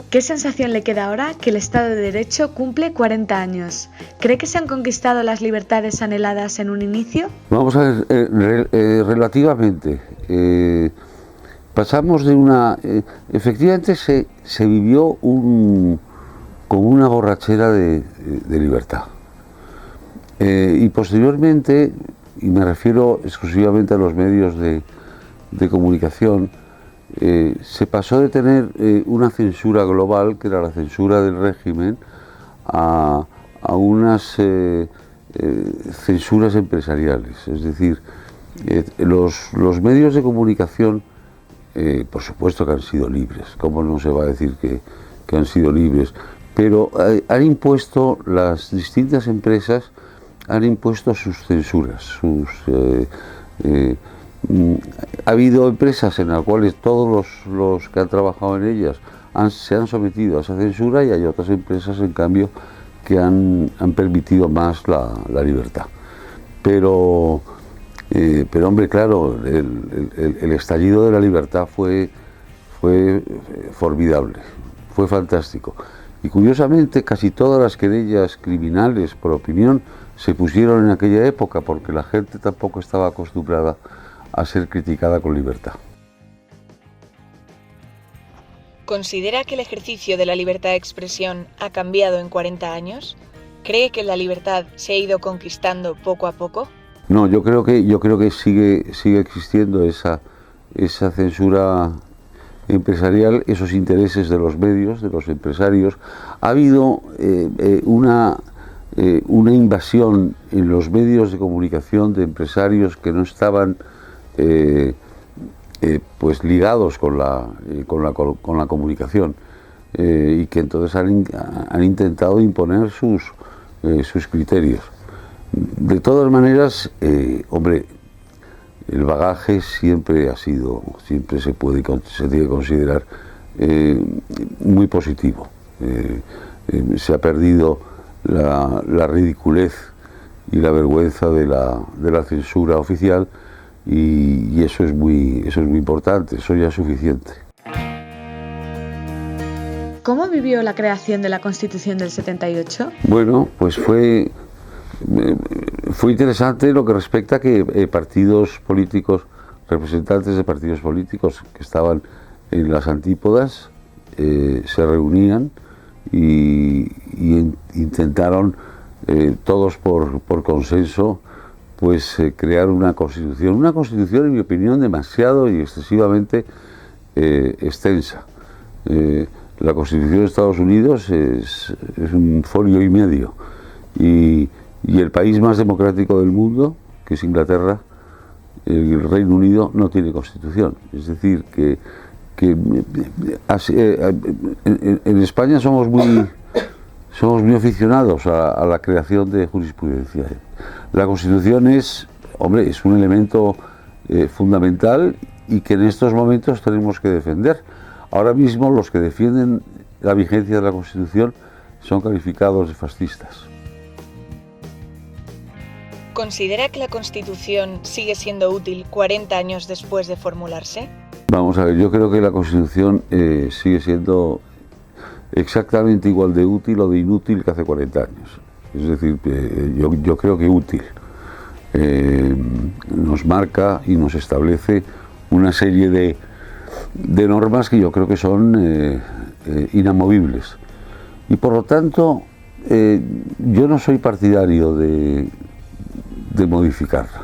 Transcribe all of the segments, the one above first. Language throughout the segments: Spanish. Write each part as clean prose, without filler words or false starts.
¿Qué sensación le queda ahora que el Estado de Derecho cumple 40 años? ¿Cree que se han conquistado las libertades anheladas en un inicio? Vamos a ver, relativamente. Pasamos de una... efectivamente se vivió como una borrachera de libertad. Y posteriormente, y me refiero exclusivamente a los medios de comunicación, se pasó de tener una censura global, que era la censura del régimen, a unas censuras empresariales. Es decir, los medios de comunicación, por supuesto que han sido libres, ¿cómo no se va a decir que han sido libres? Pero han impuesto, las distintas empresas han impuesto sus censuras, ha habido empresas en las cuales todos los que han trabajado en ellas se han sometido a esa censura, y hay otras empresas, en cambio, que han permitido más la libertad. Pero hombre, claro, el estallido de la libertad fue formidable, fue fantástico. Y curiosamente, casi todas las querellas criminales por opinión se pusieron en aquella época, porque la gente tampoco estaba acostumbrada a ser criticada con libertad. ¿Considera que el ejercicio de la libertad de expresión ha cambiado en 40 años? ¿Cree que la libertad se ha ido conquistando poco a poco? No, yo creo que sigue existiendo esa censura empresarial, esos intereses de los medios, de los empresarios. Ha habido una invasión en los medios de comunicación de empresarios que no estaban pues ligados con la comunicación, y que entonces han intentado imponer sus criterios. De todas maneras, hombre, el bagaje siempre se tiene que considerar muy positivo. Se ha perdido la ridiculez y la vergüenza de la censura oficial, y eso es muy importante, eso ya es suficiente. ¿Cómo vivió la creación de la Constitución del 78? Bueno, pues fue interesante en lo que respecta a que partidos políticos, representantes de partidos políticos que estaban en las antípodas, se reunían y intentaron, todos por consenso, pues crear una constitución, en mi opinión, demasiado y excesivamente extensa. La Constitución de Estados Unidos es un folio y medio, y el país más democrático del mundo, que es Inglaterra, el Reino Unido, no tiene Constitución. Es decir, que en España somos muy aficionados a la creación de jurisprudencia. La Constitución es un elemento fundamental, y que en estos momentos tenemos que defender. Ahora mismo los que defienden la vigencia de la Constitución son calificados de fascistas. ¿Considera que la Constitución sigue siendo útil 40 años después de formularse? Vamos a ver, yo creo que la Constitución sigue siendo exactamente igual de útil o de inútil que hace 40 años. Es decir, yo creo que útil. Nos marca y nos establece una serie de normas que yo creo que son inamovibles. Y por lo tanto, yo no soy partidario de modificarla.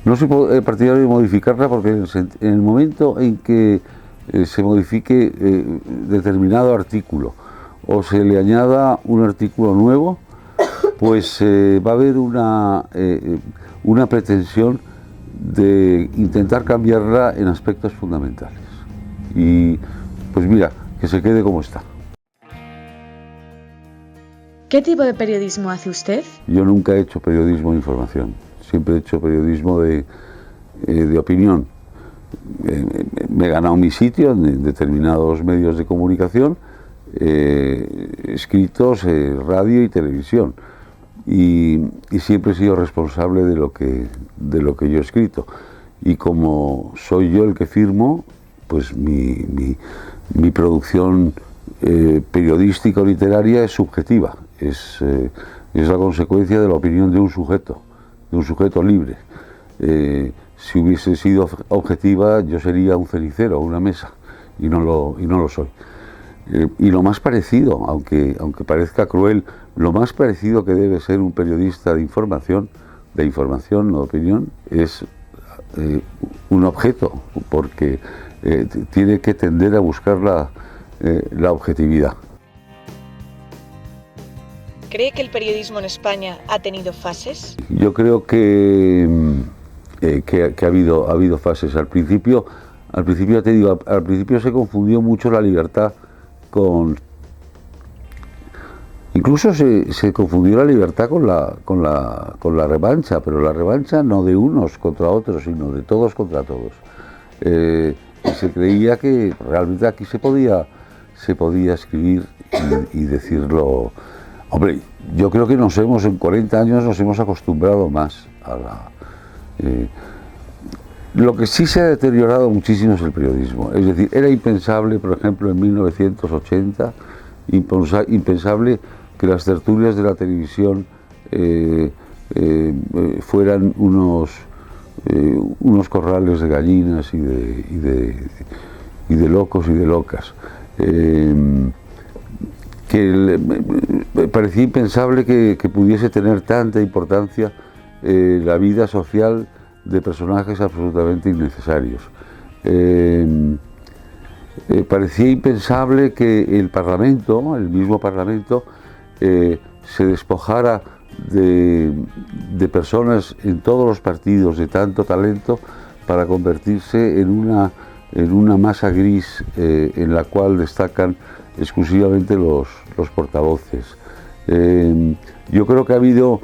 No soy partidario de modificarla porque en el momento en que se modifique determinado artículo o se le añada un artículo nuevo, pues va a haber una pretensión de intentar cambiarla en aspectos fundamentales. Y pues mira, que se quede como está. ¿Qué tipo de periodismo hace usted? Yo nunca he hecho periodismo de información, siempre he hecho periodismo de opinión. Me he ganado mi sitio en determinados medios de comunicación, escritos, radio y televisión, y siempre he sido responsable de lo que yo he escrito. Y como soy yo el que firmo, pues mi producción periodística o literaria es subjetiva, es la consecuencia de la opinión de un sujeto libre. Si hubiese sido objetiva, yo sería un cenicero, una mesa, y no lo soy. Y lo más parecido, aunque parezca cruel, lo más parecido que debe ser un periodista de información, no de opinión, es un objeto, porque tiene que tender a buscar la objetividad. ¿Cree que el periodismo en España ha tenido fases? Yo creo que ha habido fases. Al principio te digo, al principio se confundió mucho la libertad con... Incluso se confundió la libertad con la revancha, pero la revancha no de unos contra otros, sino de todos contra todos. Y se creía que realmente aquí se podía escribir y decirlo. Hombre, yo creo que en 40 años nos hemos acostumbrado más a la... Lo que sí se ha deteriorado muchísimo es el periodismo. Es decir, era impensable, por ejemplo, en 1980, impensable que las tertulias de la televisión fueran unos corrales de gallinas y de locos y de locas. Parecía impensable que pudiese tener tanta importancia la vida social de personajes absolutamente innecesarios. Parecía impensable que el Parlamento, el mismo Parlamento, se despojara de personas en todos los partidos de tanto talento para convertirse en una masa gris en la cual destacan exclusivamente los portavoces. Yo creo que ha habido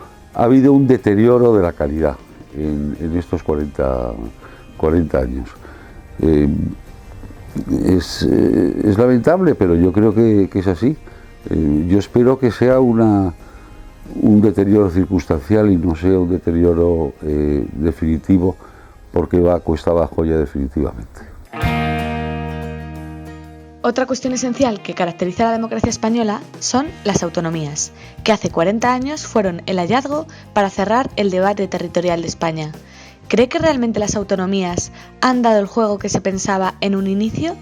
un deterioro de la calidad en estos 40 años. Es lamentable, pero yo creo que es así. Yo espero que sea un deterioro circunstancial y no sea un deterioro definitivo, porque va cuesta abajo ya definitivamente. Otra cuestión esencial que caracteriza a la democracia española son las autonomías, que hace 40 años fueron el hallazgo para cerrar el debate territorial de España. ¿Cree que realmente las autonomías han dado el juego que se pensaba en un inicio?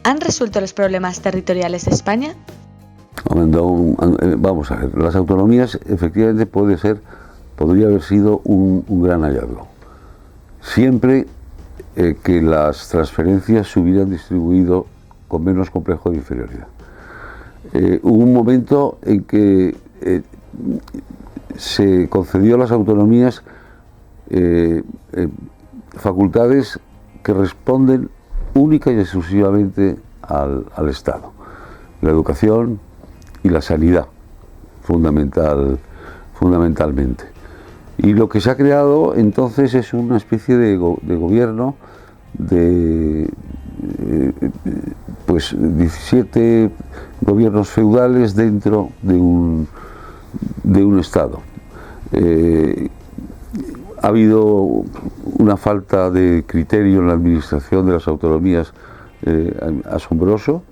¿Han resuelto los problemas territoriales de España? Vamos a ver, las autonomías efectivamente podría haber sido un gran hallazgo. Siempre que las transferencias se hubieran distribuido con menos complejo de inferioridad. Hubo un momento en que se concedió a las autonomías facultades que responden única y exclusivamente al Estado. La educación y la sanidad, fundamentalmente. Y lo que se ha creado entonces es una especie de gobierno de 17 gobiernos feudales dentro de un Estado. Ha habido una falta de criterio en la administración de las autonomías asombroso.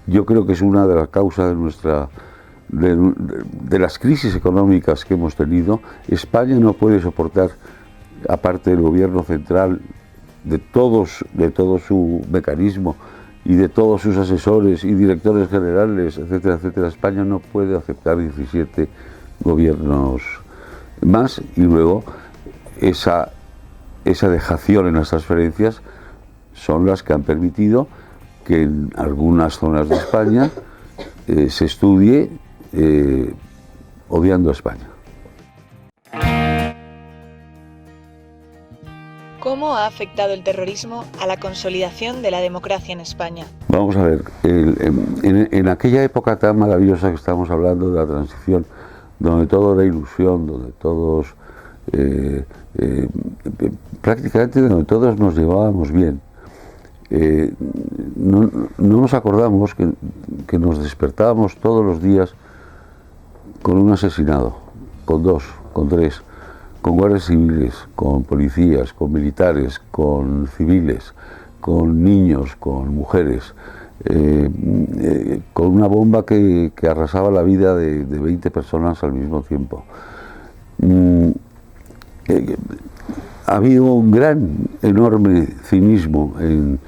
Yo creo que es una de las causas de las crisis económicas que hemos tenido. España no puede soportar, aparte del gobierno central, de todo su mecanismo y de todos sus asesores y directores generales, etcétera, etcétera. España no puede aceptar 17 gobiernos más, y luego esa dejación en las transferencias son las que han permitido que en algunas zonas de España se estudie odiando a España. ¿Cómo ha afectado el terrorismo a la consolidación de la democracia en España? Vamos a ver, en aquella época tan maravillosa que estamos hablando de la transición, donde todo era ilusión, donde todos, prácticamente donde todos nos llevábamos bien, no nos acordamos que nos despertábamos todos los días con un asesinado, con 2, con 3, con guardias civiles, con policías, con militares, con civiles, con niños, con mujeres. con una bomba que arrasaba la vida de 20 personas al mismo tiempo. Ha habido un gran, enorme cinismo en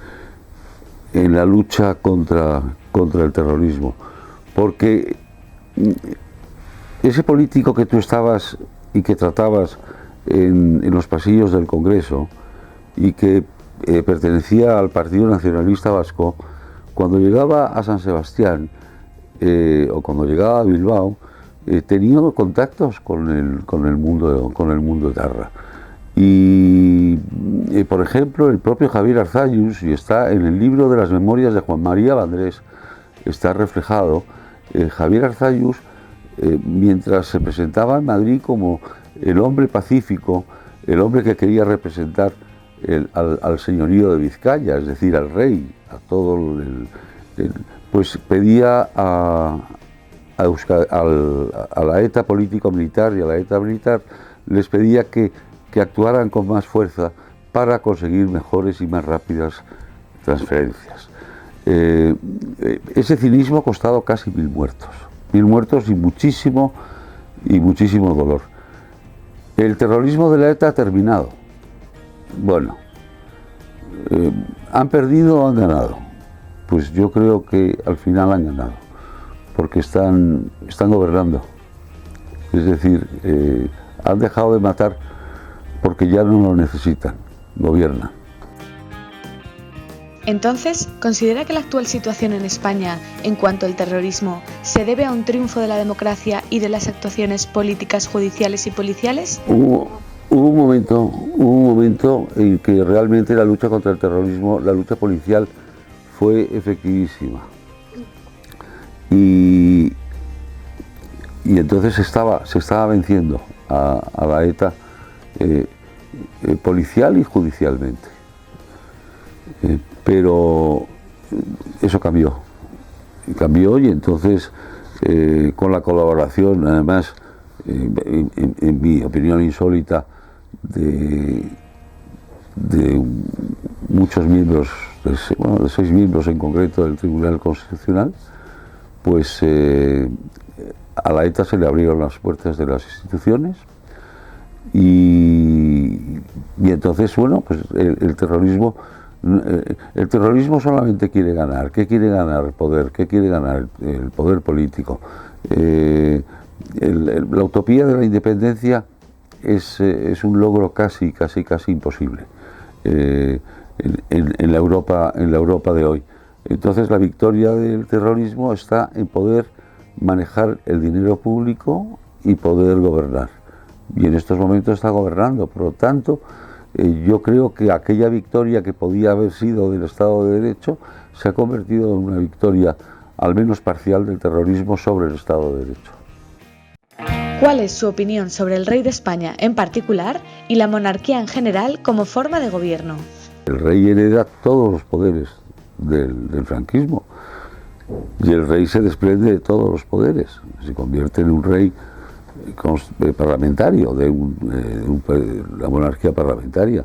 la lucha contra el terrorismo, porque ese político que tú estabas y que tratabas en los pasillos del Congreso y que pertenecía al Partido Nacionalista Vasco, cuando llegaba a San Sebastián o cuando llegaba a Bilbao, tenía contactos con el mundo etarra. Y por ejemplo, el propio Javier Arzalluz, y está en el libro de las memorias de Juan María Vandrés, está reflejado, Javier Arzalluz, mientras se presentaba en Madrid como el hombre pacífico, el hombre que quería representar al señorío de Vizcaya, es decir, al rey, a todo pues pedía a la ETA político-militar y a la ETA militar, les pedía que actuaran con más fuerza para conseguir mejores y más rápidas transferencias. Ese cinismo ha costado casi 1000 muertos. 1000 muertos y muchísimo dolor. El terrorismo de la ETA ha terminado. Bueno, ¿han perdido o han ganado? Pues yo creo que al final han ganado, porque están gobernando. Es decir, han dejado de matar porque ya no lo necesitan, gobiernan. Entonces, ¿considera que la actual situación en España, en cuanto al terrorismo, se debe a un triunfo de la democracia y de las actuaciones políticas, judiciales y policiales? Hubo un momento en que realmente la lucha contra el terrorismo, la lucha policial, fue efectivísima. Y entonces se estaba venciendo a la ETA policial y judicialmente. Pero eso cambió y entonces con la colaboración, además, en mi opinión insólita, de muchos miembros, de 6 miembros en concreto del Tribunal Constitucional, pues a la ETA se le abrieron las puertas de las instituciones y entonces, bueno, pues el terrorismo solamente quiere ganar. ¿Qué quiere ganar? Poder. ¿Qué quiere ganar? El poder político. La utopía de la independencia es un logro casi imposible en la Europa de hoy. Entonces la victoria del terrorismo está en poder manejar el dinero público y poder gobernar. Y en estos momentos está gobernando. Por lo tanto, yo creo que aquella victoria que podía haber sido del Estado de Derecho se ha convertido en una victoria, al menos parcial, del terrorismo sobre el Estado de Derecho. ¿Cuál es su opinión sobre el rey de España en particular y la monarquía en general como forma de gobierno? El rey hereda todos los poderes del franquismo y el rey se desprende de todos los poderes, se convierte en un rey parlamentario, de la monarquía parlamentaria.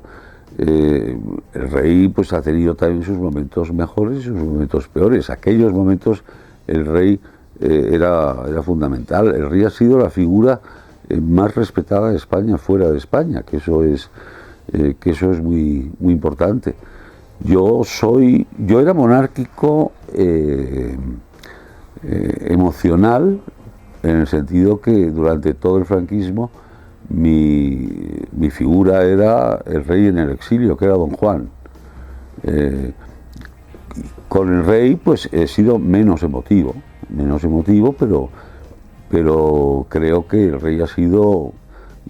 El rey pues ha tenido también sus momentos mejores y sus momentos peores. Aquellos momentos el rey era fundamental. El rey ha sido la figura más respetada de España fuera de España, que eso es muy importante. Yo era monárquico emocional, en el sentido que durante todo el franquismo mi figura era el rey en el exilio, que era Don Juan. Con el rey pues he sido menos emotivo, pero creo que el rey ha sido,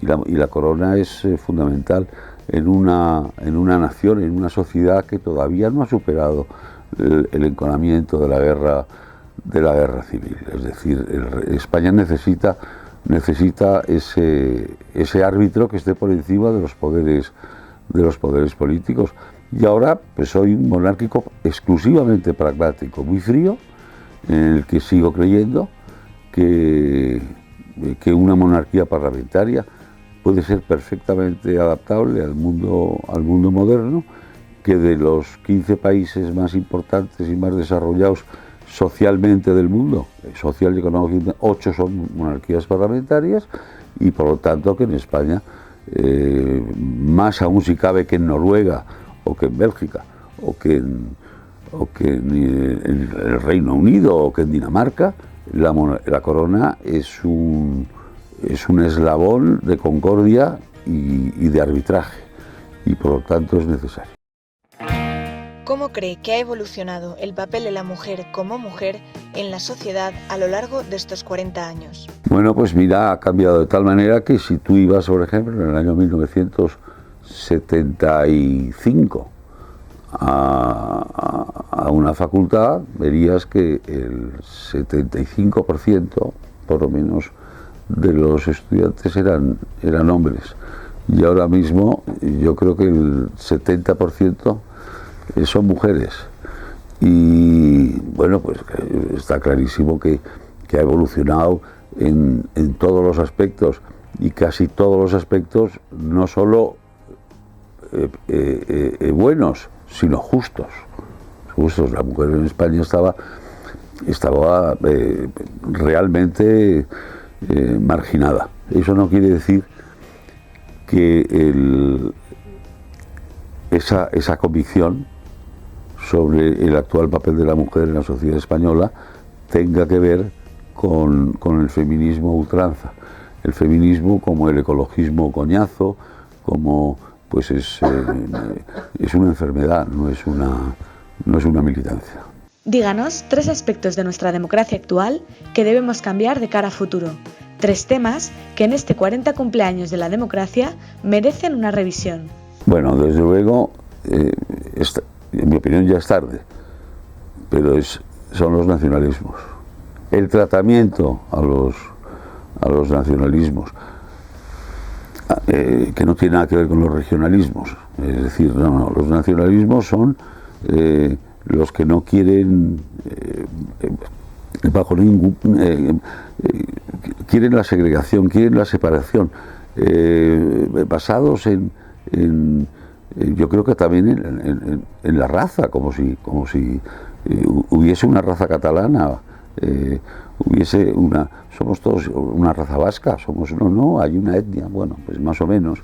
y la corona es fundamental en una nación, en una sociedad que todavía no ha superado el enconamiento de la guerra civil. Es decir, España necesita ese árbitro que esté por encima de los poderes políticos. Y ahora pues soy un monárquico exclusivamente pragmático, muy frío, en el que sigo creyendo que una monarquía parlamentaria puede ser perfectamente adaptable al mundo moderno que de los 15 países más importantes y más desarrollados socialmente del mundo, social y económicamente, 8 son monarquías parlamentarias, y por lo tanto que en España, más aún si cabe que en Noruega o que en Bélgica o que en el Reino Unido o que en Dinamarca, la corona es un eslabón de concordia y de arbitraje, y por lo tanto es necesario. ¿Cómo cree que ha evolucionado el papel de la mujer como mujer en la sociedad a lo largo de estos 40 años? Bueno, pues mira, ha cambiado de tal manera que si tú ibas, por ejemplo, en el año 1975 a una facultad, verías que el 75%, por lo menos, de los estudiantes eran hombres. Y ahora mismo yo creo que el 70% son mujeres. Y bueno, pues está clarísimo que ha evolucionado en todos los aspectos, y casi todos los aspectos, no solo buenos, sino justos. La mujer en España estaba realmente marginada. Eso no quiere decir que esa convicción sobre el actual papel de la mujer en la sociedad española tenga que ver con el feminismo a ultranza. El feminismo como el ecologismo coñazo, como pues es una enfermedad, no es una militancia. Díganos 3 aspectos de nuestra democracia actual que debemos cambiar de cara a futuro. 3 temas que en este 40 cumpleaños de la democracia merecen una revisión. Bueno, desde luego, en mi opinión ya es tarde, pero son los nacionalismos. El tratamiento a los nacionalismos, que no tiene nada que ver con los regionalismos. Es decir, no, los nacionalismos son los que no quieren, bajo ningún... quieren la segregación, quieren la separación, basados yo creo que también en la raza, como si hubiese una raza catalana, somos todos una raza vasca, no, hay una etnia, bueno, pues más o menos.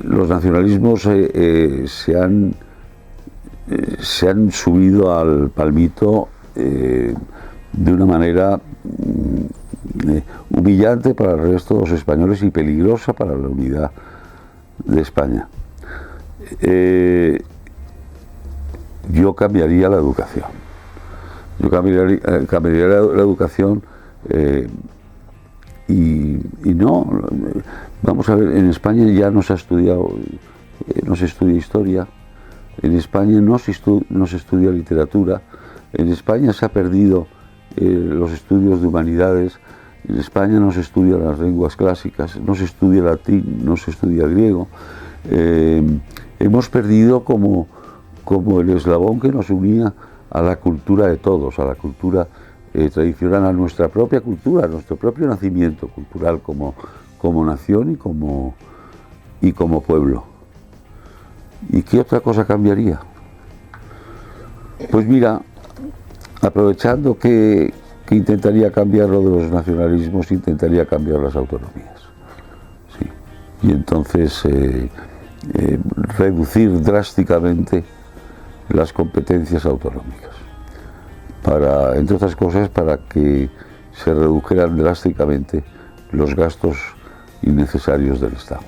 Los nacionalismos se han subido al palmito de una manera humillante para el resto de los españoles y peligrosa para la unidad de España. Yo cambiaría la educación. Cambiaría la educación y no, vamos a ver, en España ya no se estudia historia, en España no se estudia literatura, en España se ha perdido los estudios de humanidades, en España no se estudian las lenguas clásicas, no se estudia latín, no se estudia griego. Hemos perdido como el eslabón que nos unía a la cultura de todos, a la cultura tradicional, a nuestra propia cultura, a nuestro propio nacimiento cultural como nación y como pueblo. ¿Y qué otra cosa cambiaría? Pues mira, aprovechando que intentaría cambiar lo de los nacionalismos, intentaría cambiar las autonomías. Sí. Y entonces reducir drásticamente las competencias autonómicas, entre otras cosas, para que se redujeran drásticamente los gastos innecesarios del Estado.